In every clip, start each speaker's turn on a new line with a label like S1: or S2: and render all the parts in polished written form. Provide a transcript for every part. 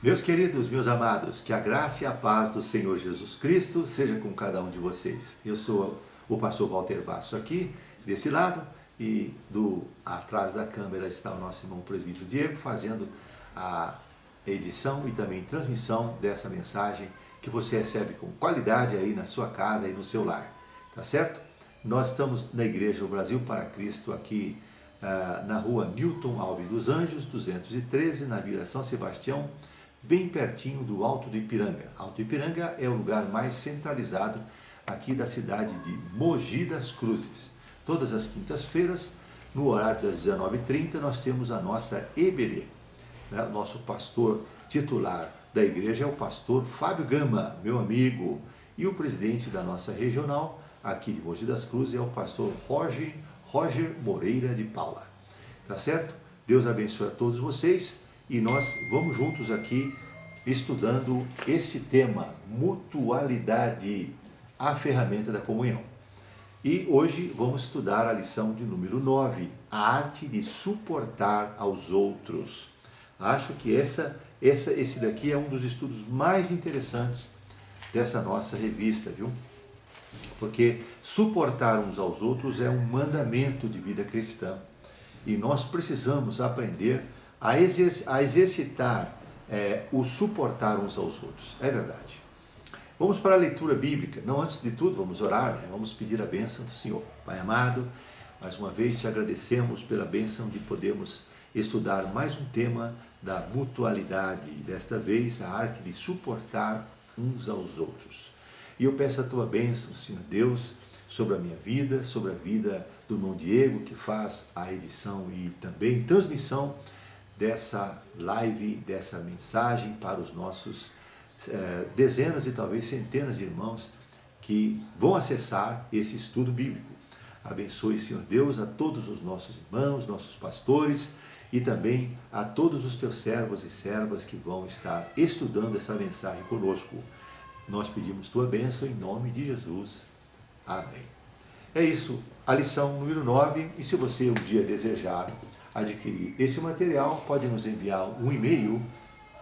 S1: Meus queridos, meus amados, que a graça e a paz do Senhor Jesus Cristo seja com cada um de vocês. Eu sou o pastor Walter Basso aqui, desse lado, e atrás da câmera está o nosso irmão presbítero Diego, fazendo a edição e também transmissão dessa mensagem que você recebe com qualidade aí na sua casa e no seu lar, tá certo? Nós estamos na Igreja do Brasil para Cristo aqui na rua Newton Alves dos Anjos, 213, na Vila São Sebastião, bem pertinho do Alto do Ipiranga. Alto do Ipiranga é o lugar mais centralizado aqui da cidade de Mogi das Cruzes. Todas as quintas-feiras, no horário das 19h30, nós temos a nossa EBD. O nosso pastor titular da igreja é o pastor Fábio Gama, meu amigo, e o presidente da nossa regional, aqui de Mogi das Cruzes, é o pastor Roger Moreira de Paula. Tá certo? Deus abençoe a todos vocês. E nós vamos juntos aqui estudando esse tema, mutualidade, a ferramenta da comunhão. E hoje vamos estudar a lição de número 9, a arte de suportar aos outros. Acho que esse daqui é um dos estudos mais interessantes dessa nossa revista, viu? Porque suportar uns aos outros é um mandamento de vida cristã. E nós precisamos aprender a exercitar o suportar uns aos outros. É verdade. Vamos para a leitura bíblica. Não, antes de tudo, vamos orar, né? Vamos pedir a bênção do Senhor. Pai amado, mais uma vez te agradecemos pela bênção de podermos estudar mais um tema da mutualidade. Desta vez, a arte de suportar uns aos outros. E eu peço a tua bênção, Senhor Deus, sobre a minha vida, sobre a vida do irmão Diego, que faz a edição e também transmissão dessa live, dessa mensagem para os nossos dezenas e talvez centenas de irmãos que vão acessar esse estudo bíblico. Abençoe, Senhor Deus, a todos os nossos irmãos, nossos pastores e também a todos os teus servos e servas que vão estar estudando essa mensagem conosco. Nós pedimos tua bênção em nome de Jesus. Amém. É isso, a lição número 9, e se você um dia desejar adquirir esse material, pode nos enviar um e-mail,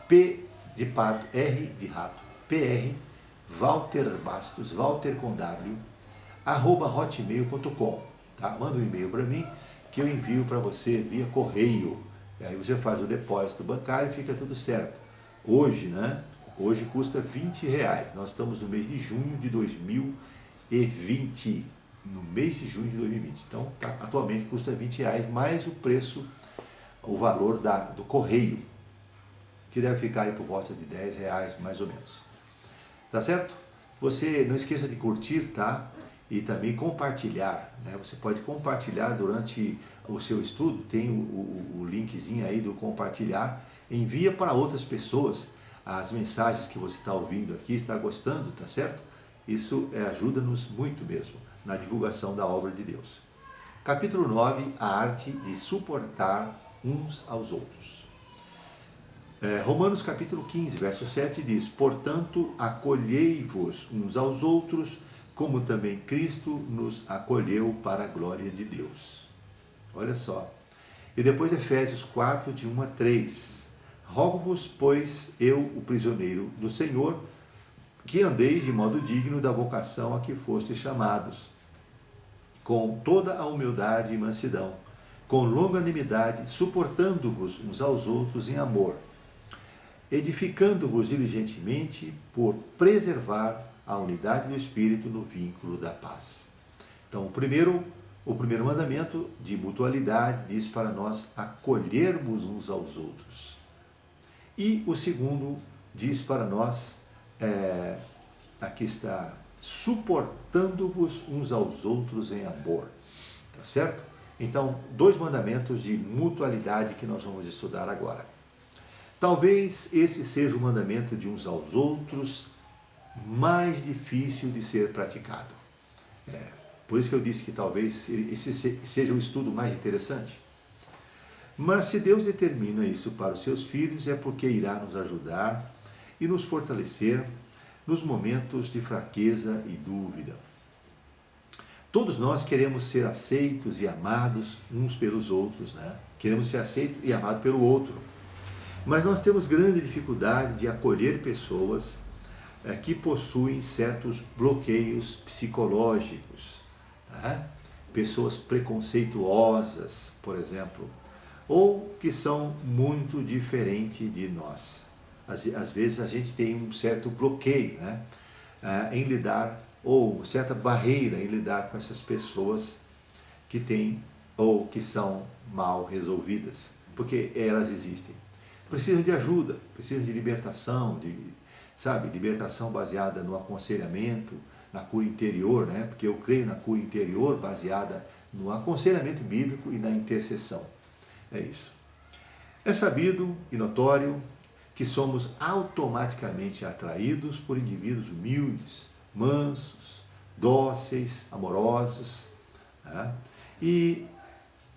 S1: P de pato, R de rato, PR, Walter Bastos, Walter com W, @hotmail.com, tá? Manda um e-mail para mim, que eu envio para você via correio, e aí você faz o depósito bancário e fica tudo certo. Hoje, né? Hoje custa R$20, nós estamos no mês de junho de 2020, no mês de junho de 2020. Então, atualmente custa R$20, mais o preço, o valor do correio, que deve ficar aí por volta de R$10, mais ou menos. Tá certo? Você não esqueça de curtir, tá? E também compartilhar, né? Você pode compartilhar durante o seu estudo, tem o linkzinho aí do compartilhar, envia para outras pessoas as mensagens que você está ouvindo aqui, está gostando, tá certo? Isso ajuda-nos muito mesmo na divulgação da obra de Deus. Capítulo 9, a arte de suportar uns aos outros. Romanos capítulo 15, verso 7 diz: portanto, acolhei-vos uns aos outros, como também Cristo nos acolheu para a glória de Deus. Olha só. E depois Efésios 4, de 1 a 3. Rogo-vos, pois, eu, o prisioneiro do Senhor, que andeis de modo digno da vocação a que fostes chamados, com toda a humildade e mansidão, com longanimidade, suportando-vos uns aos outros em amor, edificando-vos diligentemente por preservar a unidade do Espírito no vínculo da paz. Então, o primeiro mandamento de mutualidade diz para nós acolhermos uns aos outros. E o segundo diz para nós, aqui está, suportando-vos uns aos outros em amor. Tá certo? Então, 2 mandamentos de mutualidade que nós vamos estudar agora. Talvez esse seja o mandamento de uns aos outros mais difícil de ser praticado. Por isso que eu disse que talvez esse seja o estudo mais interessante. Mas se Deus determina isso para os seus filhos, é porque irá nos ajudar e nos fortalecer nos momentos de fraqueza e dúvida. Todos nós queremos ser aceitos e amados uns pelos outros, né? Queremos ser aceitos e amados pelo outro. Mas nós temos grande dificuldade de acolher pessoas que possuem certos bloqueios psicológicos, tá? Pessoas preconceituosas, por exemplo, ou que são muito diferentes de nós. Às vezes a gente tem um certo bloqueio, né, em lidar, ou certa barreira em lidar com essas pessoas que têm ou que são mal resolvidas, porque elas existem. Precisam de ajuda, precisam de libertação, libertação baseada no aconselhamento, na cura interior, né? Porque eu creio na cura interior baseada no aconselhamento bíblico e na intercessão. É isso. É sabido e notório que somos automaticamente atraídos por indivíduos humildes, mansos, dóceis, amorosos, né? E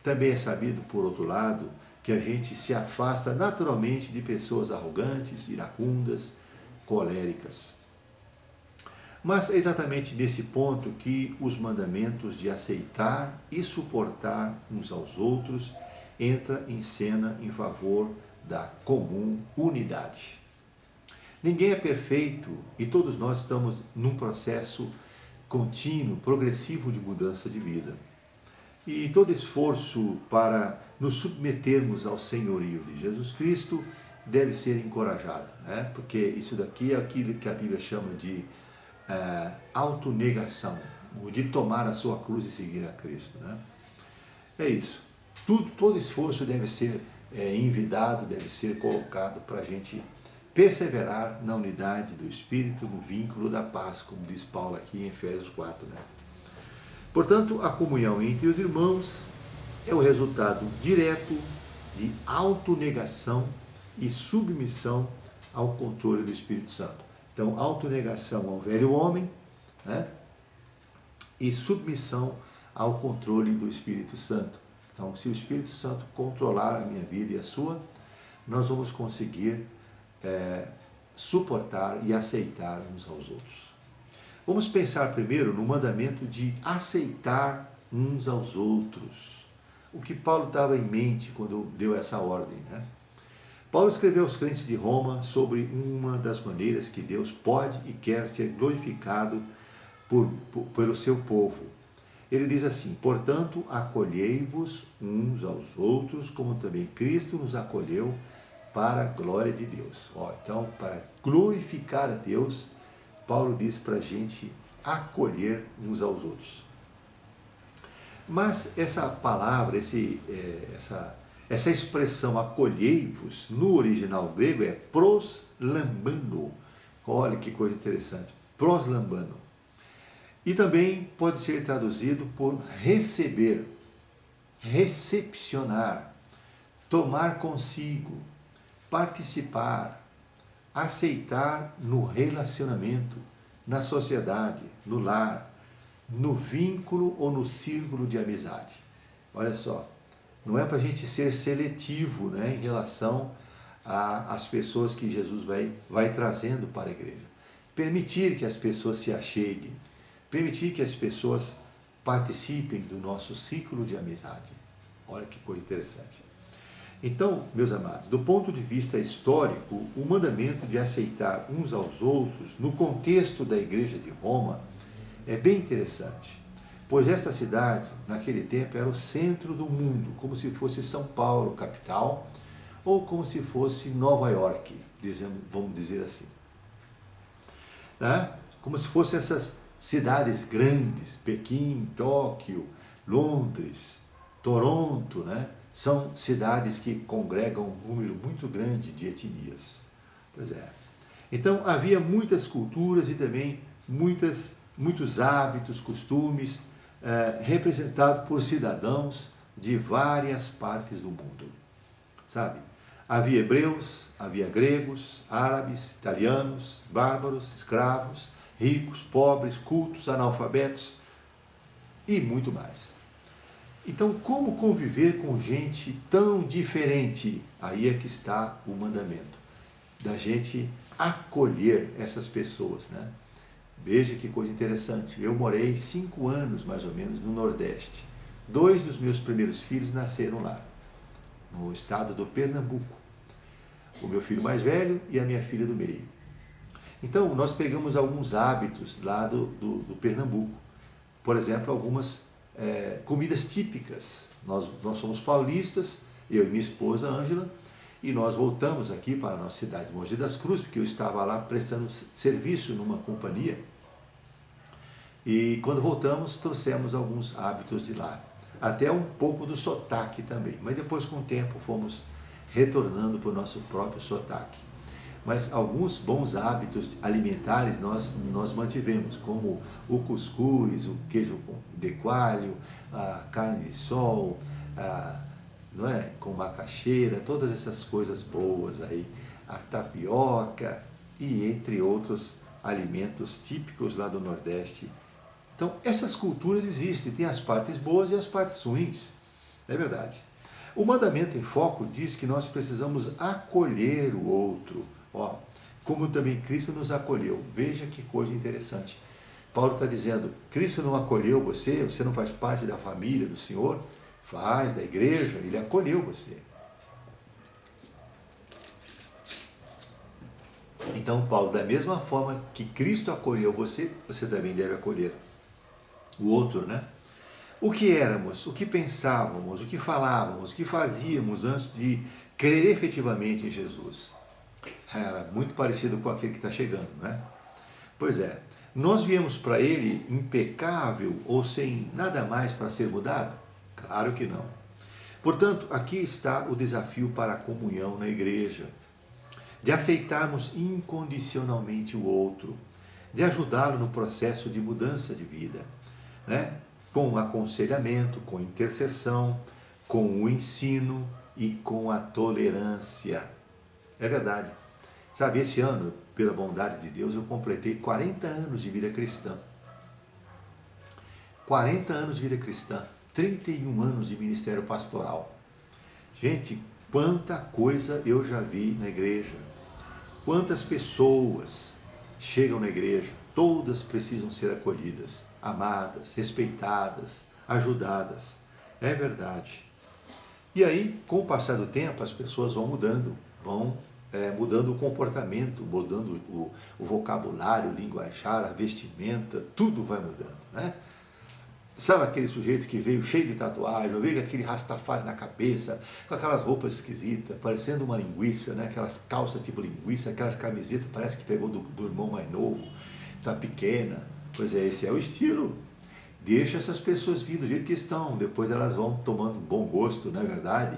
S1: também é sabido, por outro lado, que a gente se afasta naturalmente de pessoas arrogantes, iracundas, coléricas. Mas é exatamente nesse ponto que os mandamentos de aceitar e suportar uns aos outros entra em cena em favor da comum unidade. Ninguém é perfeito e todos nós estamos num processo contínuo, progressivo de mudança de vida. E todo esforço para nos submetermos ao senhorio de Jesus Cristo deve ser encorajado, né? Porque isso daqui é aquilo que a Bíblia chama de autonegação, de tomar a sua cruz e seguir a Cristo, né? É isso. Todo esforço deve ser envidado, deve ser colocado para a gente perseverar na unidade do Espírito, no vínculo da paz, como diz Paulo aqui em Efésios 4, né? Portanto, a comunhão entre os irmãos é o resultado direto de autonegação e submissão ao controle do Espírito Santo. Então, autonegação ao velho homem, né? E submissão ao controle do Espírito Santo. Então, se o Espírito Santo controlar a minha vida e a sua, nós vamos conseguir suportar e aceitar uns aos outros. Vamos pensar primeiro no mandamento de aceitar uns aos outros. O que Paulo estava em mente quando deu essa ordem, né? Paulo escreveu aos crentes de Roma sobre uma das maneiras que Deus pode e quer ser glorificado pelo seu povo. Ele diz assim: portanto, acolhei-vos uns aos outros, como também Cristo nos acolheu para a glória de Deus. Então, para glorificar a Deus, Paulo diz para a gente acolher uns aos outros. Mas essa palavra, essa expressão acolhei-vos, no original grego é proslambano. Olha que coisa interessante, proslambano. E também pode ser traduzido por receber, recepcionar, tomar consigo, participar, aceitar no relacionamento, na sociedade, no lar, no vínculo ou no círculo de amizade. Olha só, não é para a gente ser seletivo, né, em relação às pessoas que Jesus vai trazendo para a igreja. Permitir que as pessoas se acheguem, permitir que as pessoas participem do nosso ciclo de amizade. Olha que coisa interessante. Então, meus amados, do ponto de vista histórico, o mandamento de aceitar uns aos outros, no contexto da igreja de Roma, é bem interessante, pois esta cidade, naquele tempo, era o centro do mundo, como se fosse São Paulo, capital, ou como se fosse Nova York, vamos dizer assim. Né? Como se fossem essas cidades grandes, Pequim, Tóquio, Londres, Toronto, né? São cidades que congregam um número muito grande de etnias. Pois é. Então, havia muitas culturas e também muitos hábitos, costumes, representados por cidadãos de várias partes do mundo. Sabe? Havia hebreus, havia gregos, árabes, italianos, bárbaros, escravos, ricos, pobres, cultos, analfabetos e muito mais. Então, como conviver com gente tão diferente? Aí é que está o mandamento, da gente acolher essas pessoas, né? Veja que coisa interessante. Eu morei 5 anos, mais ou menos, no Nordeste. 2 dos meus primeiros filhos nasceram lá, no estado do Pernambuco. o meu filho mais velho e a minha filha do meio. Então, nós pegamos alguns hábitos lá do Pernambuco. Por exemplo, algumas comidas típicas. Nós somos paulistas, eu e minha esposa, Ângela, e nós voltamos aqui para a nossa cidade de Mogi das Cruzes, porque eu estava lá prestando serviço numa companhia. E quando voltamos, trouxemos alguns hábitos de lá. Até um pouco do sotaque também. Mas depois, com o tempo, fomos retornando para o nosso próprio sotaque. Mas alguns bons hábitos alimentares nós mantivemos, como o cuscuz, o queijo de coalho, a carne de sol, não é? Com macaxeira, todas essas coisas boas aí, a tapioca e entre outros alimentos típicos lá do Nordeste. Então, essas culturas existem, tem as partes boas e as partes ruins, é verdade. O mandamento em foco diz que nós precisamos acolher o outro, ó, como também Cristo nos acolheu. Veja que coisa interessante. Paulo está dizendo, Cristo não acolheu você, você não faz parte da família do Senhor? Faz, da igreja, ele acolheu você. Então, Paulo, da mesma forma que Cristo acolheu você, você também deve acolher o outro, né? O que éramos, o que pensávamos, o que falávamos, o que fazíamos antes de crer efetivamente em Jesus. Era muito parecido com aquele que está chegando, né? Pois é, nós viemos para ele impecável ou sem nada mais para ser mudado? Claro que não. Portanto, aqui está o desafio para a comunhão na igreja, de aceitarmos incondicionalmente o outro, de ajudá-lo no processo de mudança de vida, né? Com aconselhamento, com intercessão, com o ensino e com a tolerância. É verdade. Sabe, esse ano, pela bondade de Deus, eu completei 40 anos de vida cristã. 40 anos de vida cristã, 31 anos de ministério pastoral. Gente, quanta coisa eu já vi na igreja. Quantas pessoas chegam na igreja, todas precisam ser acolhidas, amadas, respeitadas, ajudadas. É verdade. E aí, com o passar do tempo, as pessoas vão mudando, mudando o comportamento, mudando o vocabulário, o linguajar, a vestimenta, tudo vai mudando, né? Sabe aquele sujeito que veio cheio de tatuagem, veio com aquele rastafari na cabeça, com aquelas roupas esquisitas, parecendo uma linguiça, né? Aquelas calças tipo linguiça, aquelas camisetas, parece que pegou do irmão mais novo, tá pequena. Pois é, esse é o estilo. Deixa essas pessoas vir do jeito que estão, depois elas vão tomando bom gosto, não é verdade?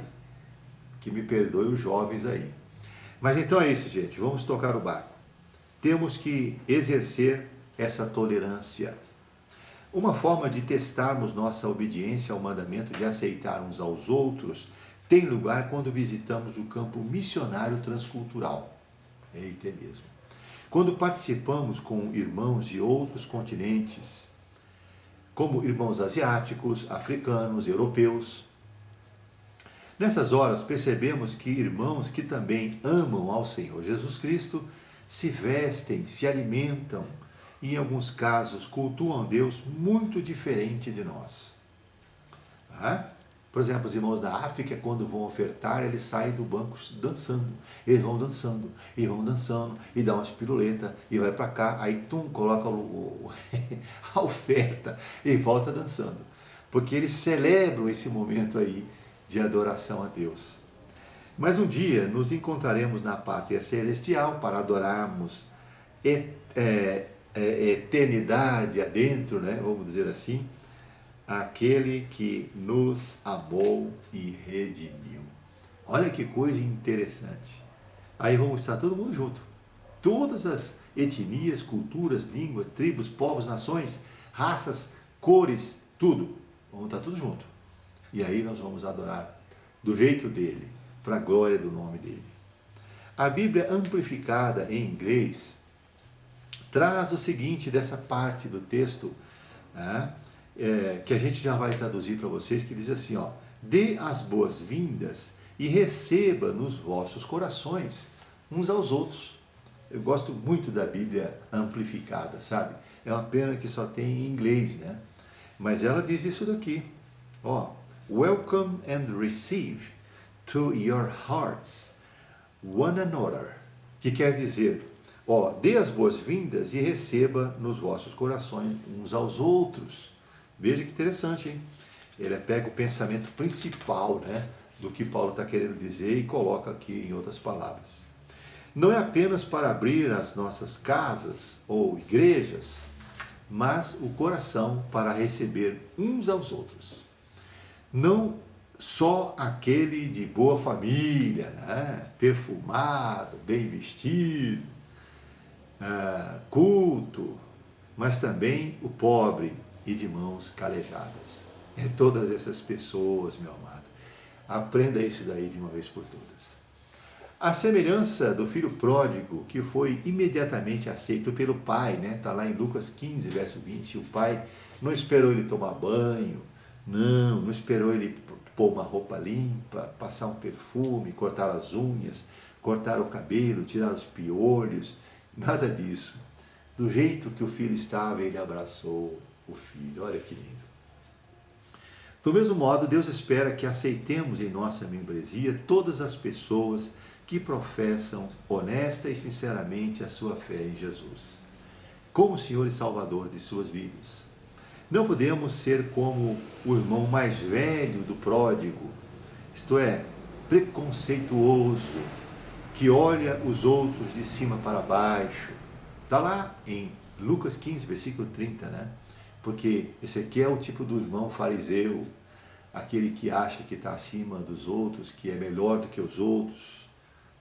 S1: Que me perdoe os jovens aí. Mas então é isso, gente, vamos tocar o barco. Temos que exercer essa tolerância. Uma forma de testarmos nossa obediência ao mandamento de aceitar uns aos outros tem lugar quando visitamos o campo missionário transcultural. Eita, é mesmo. Quando participamos com irmãos de outros continentes, como irmãos asiáticos, africanos, europeus. Nessas horas percebemos que irmãos que também amam ao Senhor Jesus Cristo se vestem, se alimentam, e em alguns casos cultuam Deus muito diferente de nós. Por exemplo, os irmãos da África, quando vão ofertar, eles saem do banco dançando. Eles vão dançando, e vão dançando, e dão umas piruletas, e vai para cá, aí coloca a oferta e volta dançando. Porque eles celebram esse momento aí de adoração a Deus. Mas um dia nos encontraremos na pátria celestial para adorarmos eternidade adentro, né? Vamos dizer assim, aquele que nos amou e redimiu. Olha que coisa interessante. Aí vamos estar todo mundo junto. Todas as etnias, culturas, línguas, tribos, povos, nações, raças, cores, tudo. Vamos estar tudo junto. E aí nós vamos adorar do jeito dele, para a glória do nome dele. A Bíblia amplificada em inglês traz o seguinte dessa parte do texto, que a gente já vai traduzir para vocês, que diz assim, ó: dê as boas-vindas e receba nos vossos corações uns aos outros. Eu gosto muito da Bíblia amplificada, sabe? É uma pena que só tem em inglês, né? Mas ela diz isso daqui, ó: welcome and receive to your hearts one another, que quer dizer, dê as boas-vindas e receba nos vossos corações uns aos outros. Veja que interessante, hein? Ele pega o pensamento principal, né, do que Paulo está querendo dizer e coloca aqui em outras palavras. Não é apenas para abrir as nossas casas ou igrejas, mas o coração para receber uns aos outros. Não só aquele de boa família, né, perfumado, bem vestido, culto, mas também o pobre e de mãos calejadas. É todas essas pessoas, meu amado. Aprenda isso daí de uma vez por todas. A semelhança do filho pródigo, que foi imediatamente aceito pelo pai, né? Está lá em Lucas 15, verso 20. O pai não esperou ele tomar banho, não esperou ele pôr uma roupa limpa, passar um perfume, cortar as unhas, cortar o cabelo, tirar os piolhos, nada disso. Do jeito que o filho estava, ele abraçou o filho. Olha que lindo. Do mesmo modo, Deus espera que aceitemos em nossa membresia todas as pessoas que professam honesta e sinceramente a sua fé em Jesus, como Senhor e Salvador de suas vidas. Não podemos ser como o irmão mais velho do pródigo, isto é, preconceituoso, que olha os outros de cima para baixo. Está lá em Lucas 15, versículo 30, né? Porque esse aqui é o tipo do irmão fariseu, aquele que acha que está acima dos outros, que é melhor do que os outros,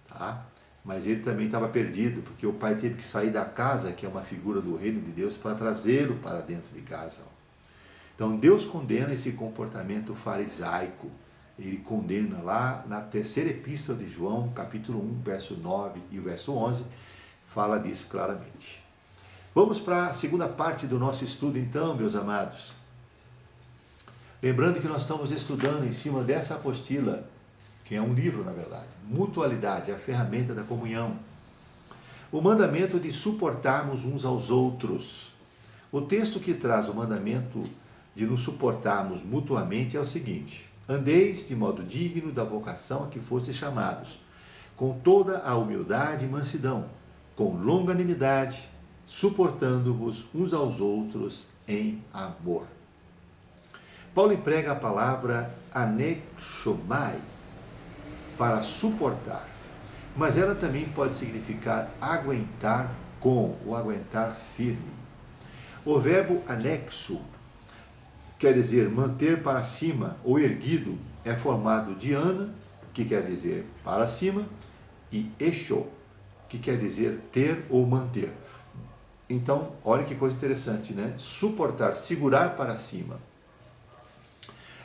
S1: tá? Mas ele também estava perdido, porque o pai teve que sair da casa, que é uma figura do reino de Deus, para trazê-lo para dentro de casa. Então Deus condena esse comportamento farisaico. Ele condena lá na terceira epístola de João, capítulo 1, verso 9 e o verso 11, fala disso claramente. Vamos para a segunda parte do nosso estudo então, meus amados. Lembrando que nós estamos estudando em cima dessa apostila, que é um livro, na verdade, Mutualidade, a ferramenta da comunhão. O mandamento de suportarmos uns aos outros. O texto que traz o mandamento de nos suportarmos mutuamente é o seguinte: andeis de modo digno da vocação a que fostes chamados, com toda a humildade e mansidão, com longanimidade, suportando-vos uns aos outros em amor. Paulo emprega a palavra anexomai para suportar, mas ela também pode significar aguentar com, ou aguentar firme. O verbo anexo, quer dizer manter para cima ou erguido, é formado de ana, que quer dizer para cima, e exo, que quer dizer ter ou manter. Então, olha que coisa interessante, né? Suportar, segurar para cima.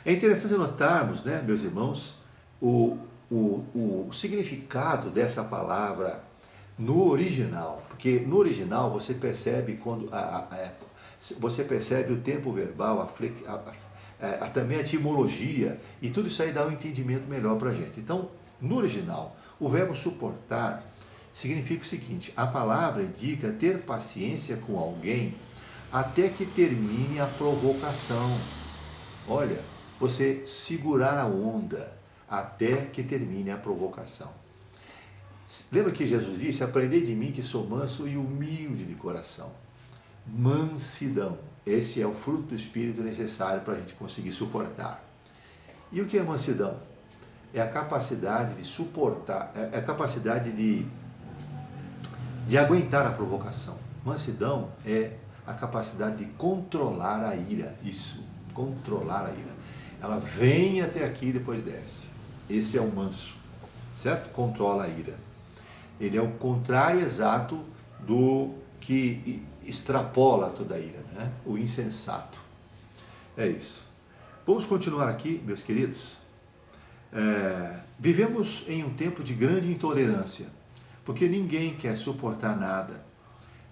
S1: É interessante notarmos, né, meus irmãos, o significado dessa palavra no original, porque no original você percebe quando você percebe o tempo verbal, também a etimologia, e tudo isso aí dá um entendimento melhor para a gente. Então, no original, o verbo suportar significa o seguinte: a palavra indica ter paciência com alguém até que termine a provocação. Olha, você segurar a onda até que termine a provocação. Lembra que Jesus disse: aprendei de mim que sou manso e humilde de coração. Mansidão. Esse é o fruto do Espírito necessário para a gente conseguir suportar. E o que é mansidão? É a capacidade de suportar, é a capacidade de aguentar a provocação. Mansidão é a capacidade de controlar a ira. Isso, controlar a ira. Ela vem até aqui e depois desce. Esse é o manso, certo? Controla a ira. Ele é o contrário exato do que extrapola toda a ira, né? O insensato. É isso. Vamos continuar aqui, meus queridos. Vivemos em um tempo de grande intolerância, porque ninguém quer suportar nada,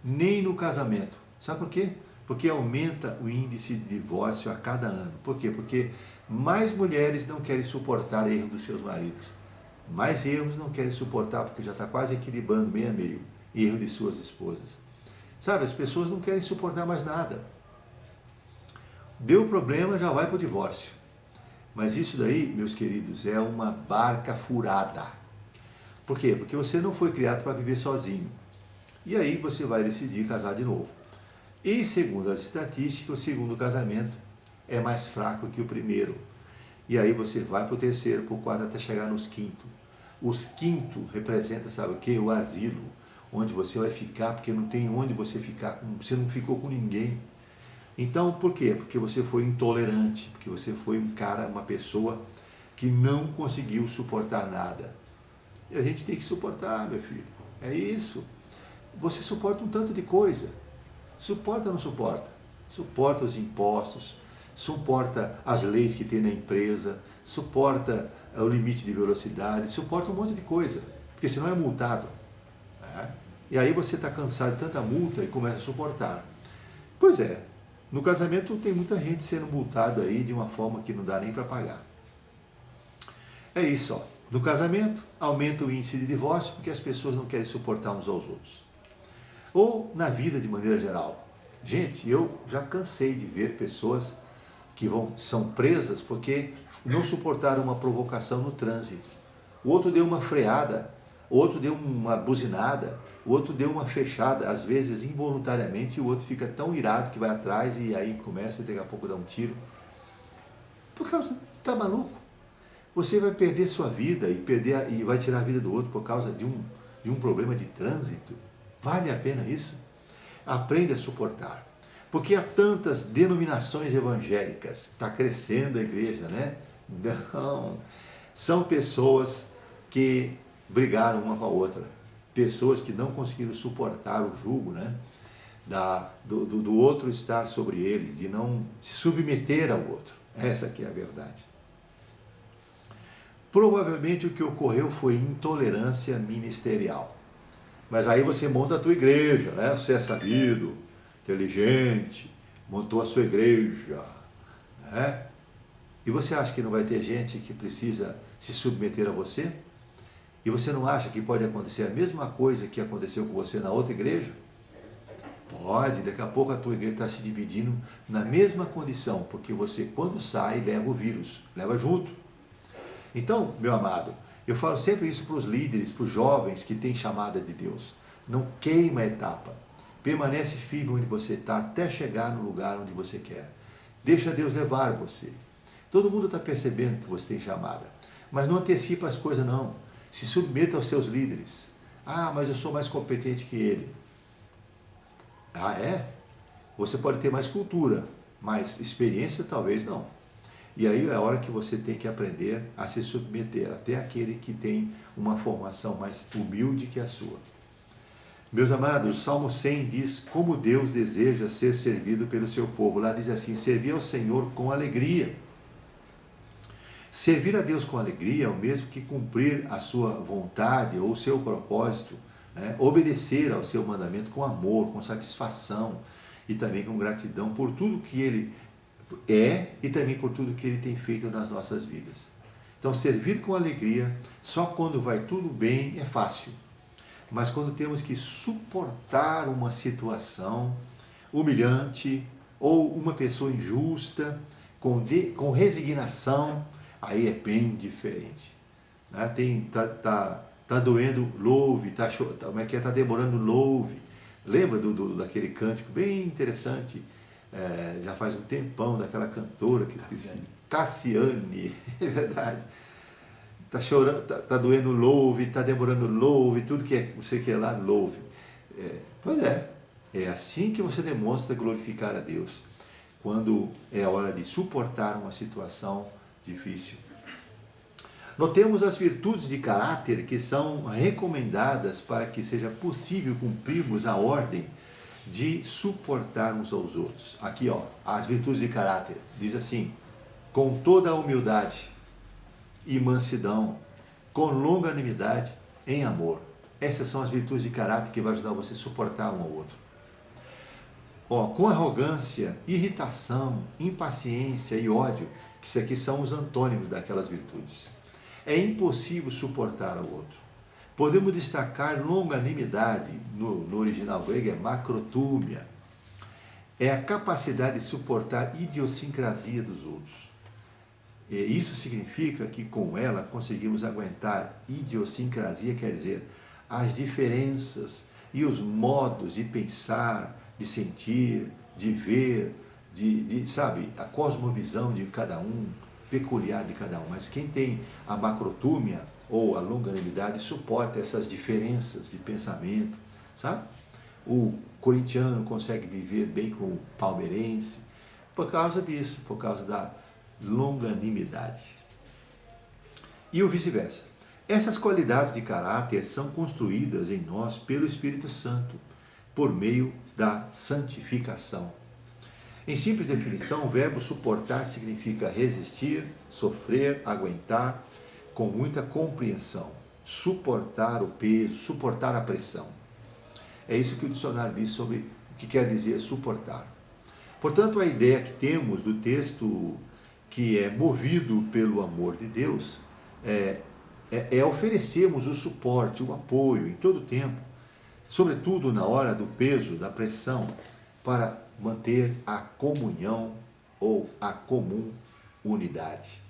S1: nem no casamento. Sabe por quê? Porque aumenta o índice de divórcio a cada ano. Por quê? Porque mais mulheres não querem suportar erros dos seus maridos. Mais erros não querem suportar, porque já está quase equilibrando meio a meio, erro de suas esposas. Sabe, as pessoas não querem suportar mais nada. Deu problema, já vai para o divórcio. Mas isso daí, meus queridos, é uma barca furada. Por quê? Porque você não foi criado para viver sozinho. E aí você vai decidir casar de novo. E segundo as estatísticas, o segundo casamento é mais fraco que o primeiro. E aí você vai para o terceiro, para o quarto, até chegar nos quintos. Os quintos representam, sabe o quê? O asilo, onde você vai ficar, porque não tem onde você ficar, você não ficou com ninguém. Então, por quê? Porque você foi intolerante, porque você foi um cara, uma pessoa que não conseguiu suportar nada. E a gente tem que suportar, meu filho. É isso. Você suporta um tanto de coisa. Suporta ou não suporta? Suporta os impostos, suporta as leis que tem na empresa, suporta o limite de velocidade, suporta um monte de coisa, porque senão é multado. Né? E aí você está cansado de tanta multa e começa a suportar. Pois é, no casamento tem muita gente sendo multado aí de uma forma que não dá nem para pagar. É isso, ó. No casamento, aumenta o índice de divórcio porque as pessoas não querem suportar uns aos outros. Ou na vida de maneira geral. Gente, eu já cansei de ver pessoas que são presas porque não suportaram uma provocação no trânsito. O outro deu uma freada, o outro deu uma buzinada, o outro deu uma fechada, às vezes involuntariamente, e o outro fica tão irado que vai atrás e aí começa a daqui a pouco dar um tiro. Por causa, tá maluco? Você vai perder sua vida e vai tirar a vida do outro por causa de um problema de trânsito. Vale a pena isso? Aprende a suportar. Porque há tantas denominações evangélicas, está crescendo a igreja, né? Não, são pessoas que brigaram uma com a outra, pessoas que não conseguiram suportar o jugo, né? Do outro estar sobre ele, de não se submeter ao outro. Essa aqui é a verdade. Provavelmente o que ocorreu foi intolerância ministerial. Mas aí você monta a tua igreja, né? Você é sabido, inteligente, montou a sua igreja, né? E você acha que não vai ter gente que precisa se submeter a você? E você não acha que pode acontecer a mesma coisa que aconteceu com você na outra igreja? Pode, daqui a pouco a tua igreja está se dividindo na mesma condição, porque você, quando sai, leva o vírus, leva junto. Então, meu amado, eu falo sempre isso para os líderes, para os jovens que têm chamada de Deus. Não queima a etapa. Permanece firme onde você está até chegar no lugar onde você quer. Deixa Deus levar você. Todo mundo está percebendo que você tem chamada. Mas não antecipa as coisas, não. Se submeta aos seus líderes. Ah, mas eu sou mais competente que ele. Ah, é? Você pode ter mais cultura, mas experiência talvez não. E aí é a hora que você tem que aprender a se submeter até aquele que tem uma formação mais humilde que a sua. Meus amados, Salmo 100 diz como Deus deseja ser servido pelo seu povo. Lá diz assim, servir ao Senhor com alegria. Servir a Deus com alegria é o mesmo que cumprir a sua vontade ou o seu propósito, né? Obedecer ao seu mandamento com amor, com satisfação e também com gratidão por tudo que Ele é e também por tudo que Ele tem feito nas nossas vidas. Então, servir com alegria, só quando vai tudo bem é fácil. Mas quando temos que suportar uma situação humilhante ou uma pessoa injusta, com resignação, aí é bem diferente. Né? Tá doendo, louve, tá demorando, louve. Lembra daquele cântico bem interessante, já faz um tempão, daquela cantora que esqueci, Cassiane, é verdade. Está chorando, tá doendo, louve, está demorando, louve, tudo que você quer lá, louve. Pois é assim que você demonstra glorificar a Deus, quando é a hora de suportar uma situação difícil. Notemos as virtudes de caráter que são recomendadas para que seja possível cumprirmos a ordem de suportar uns aos outros. Aqui, ó, as virtudes de caráter, diz assim, com toda a humildade e mansidão, com longanimidade, em amor. Essas são as virtudes de caráter que vai ajudar você a suportar um ao outro. Ó, com arrogância, irritação, impaciência e ódio, que isso aqui são os antônimos daquelas virtudes. É impossível suportar ao outro. Podemos destacar longanimidade, no original grego é macrotúmia. É a capacidade de suportar idiosincrasia dos outros. E isso significa que com ela conseguimos aguentar idiosincrasia, quer dizer, as diferenças e os modos de pensar, de sentir, de ver, sabe, a cosmovisão de cada um, peculiar de cada um. Mas quem tem a macrotúmia ou a longanimidade suporta essas diferenças de pensamento, sabe? O corintiano consegue viver bem com o palmeirense por causa disso, por causa da longanimidade. E o vice-versa. Essas qualidades de caráter são construídas em nós pelo Espírito Santo, por meio da santificação. Em simples definição, o verbo suportar significa resistir, sofrer, aguentar, com muita compreensão, suportar o peso, suportar a pressão. É isso que o dicionário diz sobre o que quer dizer suportar. Portanto, a ideia que temos do texto, que é movido pelo amor de Deus, é oferecermos o suporte, o apoio em todo o tempo, sobretudo na hora do peso, da pressão, para manter a comunhão ou a comum unidade,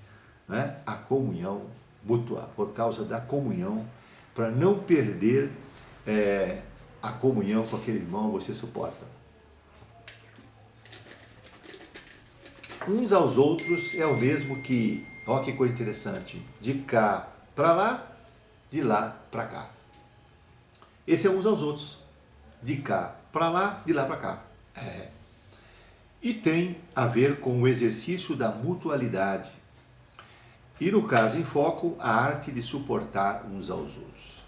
S1: né? A comunhão mútua, por causa da comunhão, para não perder a comunhão com aquele irmão, você suporta. Uns aos outros é o mesmo que, olha que coisa interessante, de cá para lá, de lá para cá. Esse é uns aos outros, de cá para lá, de lá para cá. E tem a ver com o exercício da mutualidade. E no caso em foco, a arte de suportar uns aos outros.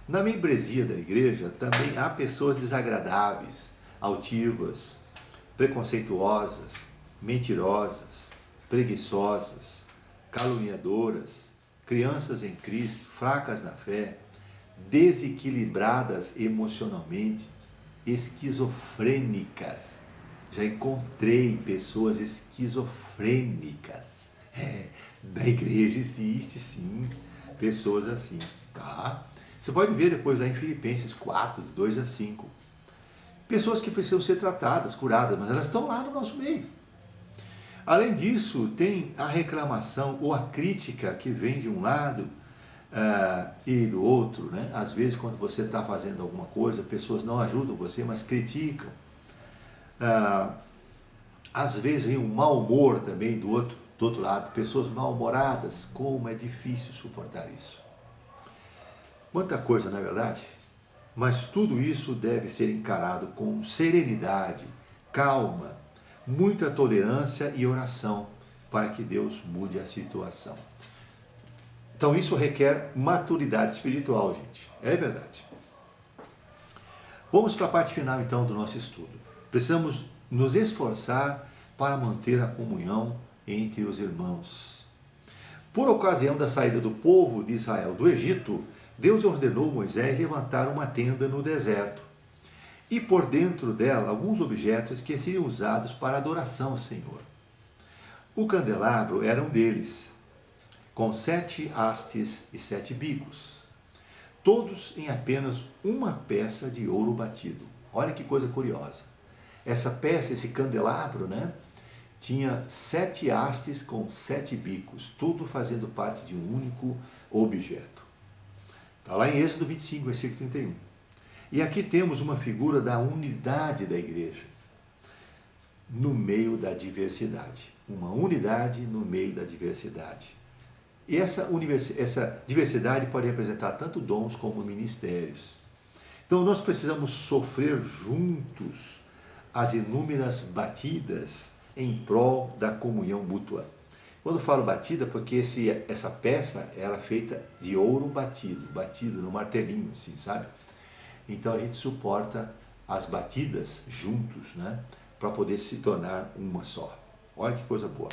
S1: Na membresia da igreja também há pessoas desagradáveis, altivas, preconceituosas, mentirosas, preguiçosas, caluniadoras, crianças em Cristo, fracas na fé, desequilibradas emocionalmente, esquizofrênicas. Já encontrei pessoas esquizofrênicas. Na igreja existe sim pessoas assim, tá? Você pode ver depois lá em Filipenses 4, 2 a 5. Pessoas que precisam ser tratadas, curadas, mas elas estão lá no nosso meio. Além disso, tem a reclamação ou a crítica que vem de um lado e do outro, né? Às vezes, quando você está fazendo alguma coisa, pessoas não ajudam você, mas criticam. Às vezes vem um mau humor também do outro lado, pessoas mal-humoradas. Como é difícil suportar isso. Quanta coisa, não é verdade? Mas tudo isso deve ser encarado com serenidade, calma, muita tolerância e oração para que Deus mude a situação. Então isso requer maturidade espiritual, gente. É verdade. Vamos para a parte final então do nosso estudo. Precisamos nos esforçar para manter a comunhão entre os irmãos. Por ocasião da saída do povo de Israel do Egito, Deus ordenou Moisés levantar uma tenda no deserto e por dentro dela alguns objetos que seriam usados para adoração ao Senhor. O candelabro era um deles, com 7 hastes e 7 bicos, todos em apenas uma peça de ouro batido. Olha que coisa curiosa. Essa peça, esse candelabro, né, tinha 7 hastes com 7 bicos, tudo fazendo parte de um único objeto. Está lá em Êxodo 25, versículo 31. E aqui temos uma figura da unidade da igreja, no meio da diversidade. Uma unidade no meio da diversidade. E essa diversidade pode representar tanto dons como ministérios. Então nós precisamos sofrer juntos as inúmeras batidas em prol da comunhão mútua. Quando eu falo batida, porque essa peça era feita de ouro batido no martelinho, assim, sabe? Então a gente suporta as batidas juntos, né? Para poder se tornar uma só. Olha que coisa boa.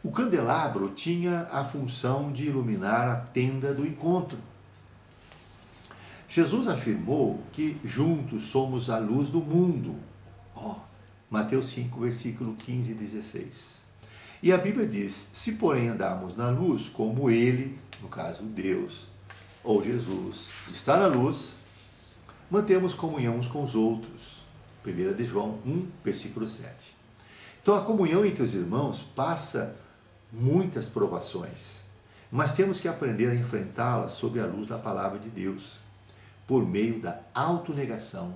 S1: O candelabro tinha a função de iluminar a tenda do encontro. Jesus afirmou que juntos somos a luz do mundo. Mateus 5, versículo 15 e 16. E a Bíblia diz, se porém andarmos na luz, como Ele, no caso Deus, ou Jesus, está na luz, mantemos comunhão uns com os outros. 1 de João 1, versículo 7. Então a comunhão entre os irmãos passa muitas provações, mas temos que aprender a enfrentá-las sob a luz da palavra de Deus, por meio da autonegação,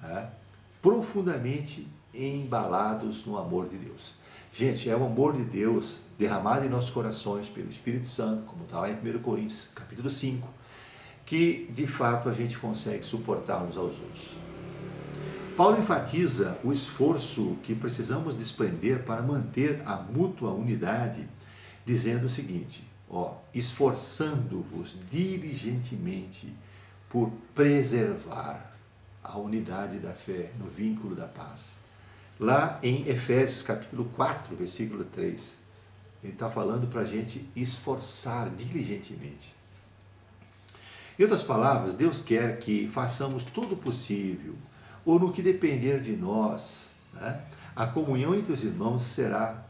S1: né? Profundamente embalados no amor de Deus. Gente, é o amor de Deus derramado em nossos corações pelo Espírito Santo, como está lá em 1 Coríntios, capítulo 5, que de fato a gente consegue suportar uns aos outros. Paulo enfatiza o esforço que precisamos desprender para manter a mútua unidade, dizendo o seguinte, esforçando-vos diligentemente por preservar a unidade da fé no vínculo da paz. Lá em Efésios capítulo 4, versículo 3, ele está falando para a gente esforçar diligentemente. Em outras palavras, Deus quer que façamos tudo o possível, ou no que depender de nós, né, a comunhão entre os irmãos será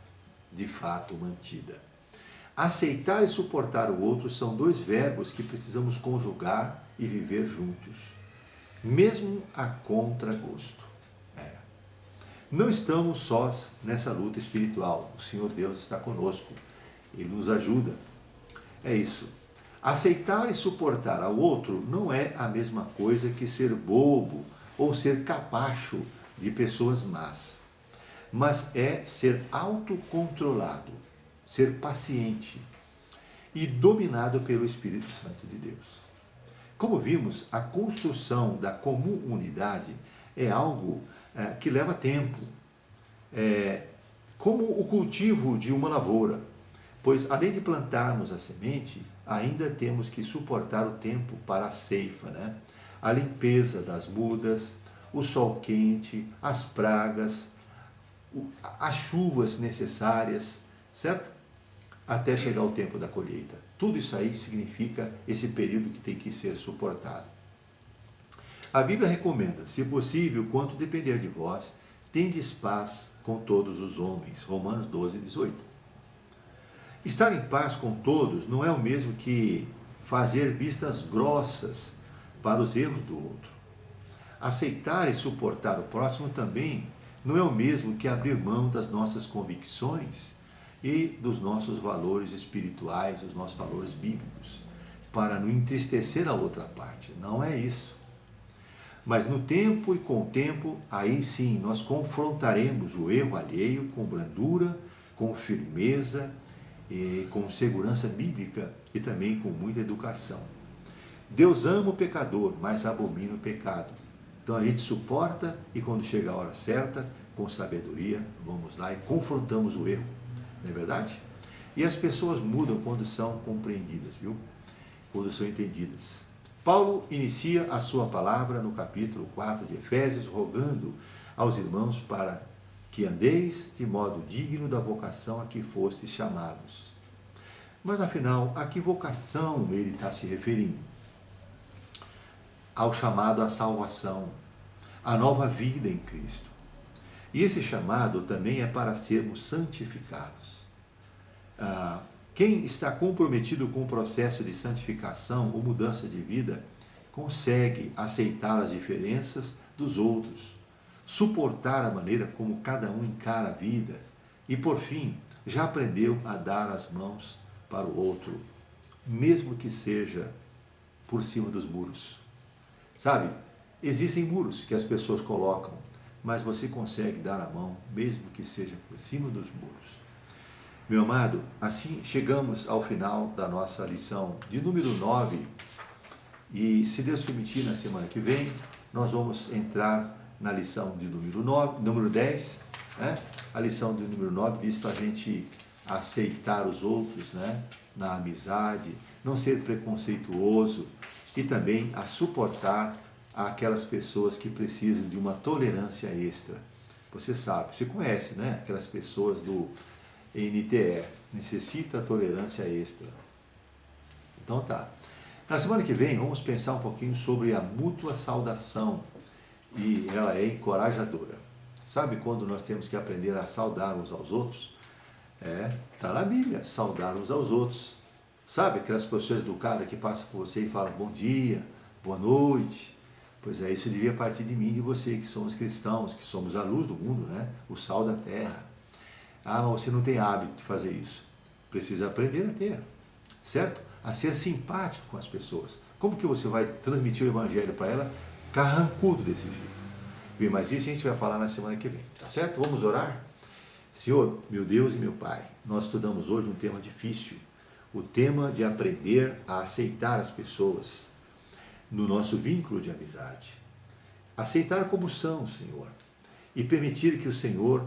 S1: de fato mantida. Aceitar e suportar o outro são dois verbos que precisamos conjugar e viver juntos, mesmo a contragosto. Não estamos sós nessa luta espiritual. O Senhor Deus está conosco. Ele nos ajuda. É isso. Aceitar e suportar ao outro não é a mesma coisa que ser bobo ou ser capacho de pessoas más. Mas é ser autocontrolado, ser paciente e dominado pelo Espírito Santo de Deus. Como vimos, a construção da comum unidade é algo que leva tempo, como o cultivo de uma lavoura, pois além de plantarmos a semente, ainda temos que suportar o tempo para a ceifa, né? A limpeza das mudas, o sol quente, as pragas, as chuvas necessárias, certo? Até chegar o tempo da colheita. Tudo isso aí significa esse período que tem que ser suportado. A Bíblia recomenda, se possível, quanto depender de vós, tendes paz com todos os homens. Romanos 12, 18. Estar em paz com todos não é o mesmo que fazer vistas grossas para os erros do outro. Aceitar e suportar o próximo também não é o mesmo que abrir mão das nossas convicções e dos nossos valores espirituais, dos nossos valores bíblicos, para não entristecer a outra parte. Não é isso. Mas no tempo e com o tempo, aí sim, nós confrontaremos o erro alheio com brandura, com firmeza, e com segurança bíblica e também com muita educação. Deus ama o pecador, mas abomina o pecado. Então a gente suporta e quando chega a hora certa, com sabedoria, vamos lá e confrontamos o erro. Não é verdade? E as pessoas mudam quando são compreendidas, viu? Quando são entendidas. Paulo inicia a sua palavra no capítulo 4 de Efésios, rogando aos irmãos para que andeis de modo digno da vocação a que fostes chamados. Mas afinal, a que vocação ele está se referindo? Ao chamado à salvação, à nova vida em Cristo. E esse chamado também é para sermos santificados. Quem está comprometido com o processo de santificação ou mudança de vida, consegue aceitar as diferenças dos outros, suportar a maneira como cada um encara a vida e, por fim, já aprendeu a dar as mãos para o outro, mesmo que seja por cima dos muros. Sabe, existem muros que as pessoas colocam, mas você consegue dar a mão, mesmo que seja por cima dos muros. Meu amado, assim chegamos ao final da nossa lição de número 9 e, se Deus permitir, na semana que vem, nós vamos entrar na lição de número 10, né? A lição de número 9 diz para a gente aceitar os outros, né? Na amizade, não ser preconceituoso e também a suportar aquelas pessoas que precisam de uma tolerância extra. Você sabe, você conhece, né? Aquelas pessoas do NTE, necessita tolerância extra. Então tá. Na semana que vem vamos pensar um pouquinho sobre a mútua saudação e ela é encorajadora. Sabe quando nós temos que aprender a saudar uns aos outros? Tá na Bíblia, saudar uns aos outros. Sabe aquelas pessoas educadas que passam por você e falam bom dia, boa noite? Pois é, isso devia partir de mim e de você, que somos cristãos, que somos a luz do mundo, né? O sal da terra. Ah, mas você não tem hábito de fazer isso. Precisa aprender a ter, certo? A ser simpático com as pessoas. Como que você vai transmitir o evangelho para ela carrancudo desse jeito? Bem, mas isso a gente vai falar na semana que vem, tá certo? Vamos orar? Senhor, meu Deus e meu Pai, nós estudamos hoje um tema difícil, o tema de aprender a aceitar as pessoas no nosso vínculo de amizade. Aceitar como são, Senhor, e permitir que o Senhor,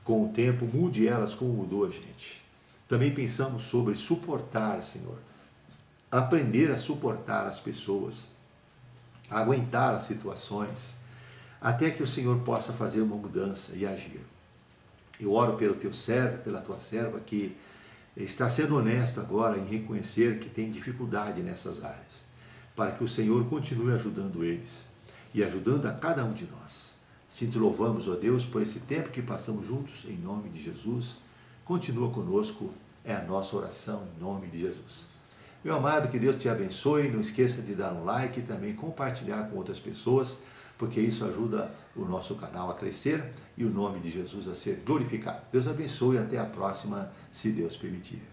S1: com o tempo, mude elas como mudou a gente. Também pensamos sobre suportar, Senhor, aprender a suportar as pessoas, a aguentar as situações, até que o Senhor possa fazer uma mudança e agir. Eu oro pelo teu servo, pela tua serva, que está sendo honesto agora em reconhecer que tem dificuldade nessas áreas, para que o Senhor continue ajudando eles e ajudando a cada um de nós. Assim te louvamos, ó Deus, por esse tempo que passamos juntos, em nome de Jesus. Continua conosco, é a nossa oração, em nome de Jesus. Meu amado, que Deus te abençoe, não esqueça de dar um like e também compartilhar com outras pessoas, porque isso ajuda o nosso canal a crescer e o nome de Jesus a ser glorificado. Deus abençoe e até a próxima, se Deus permitir.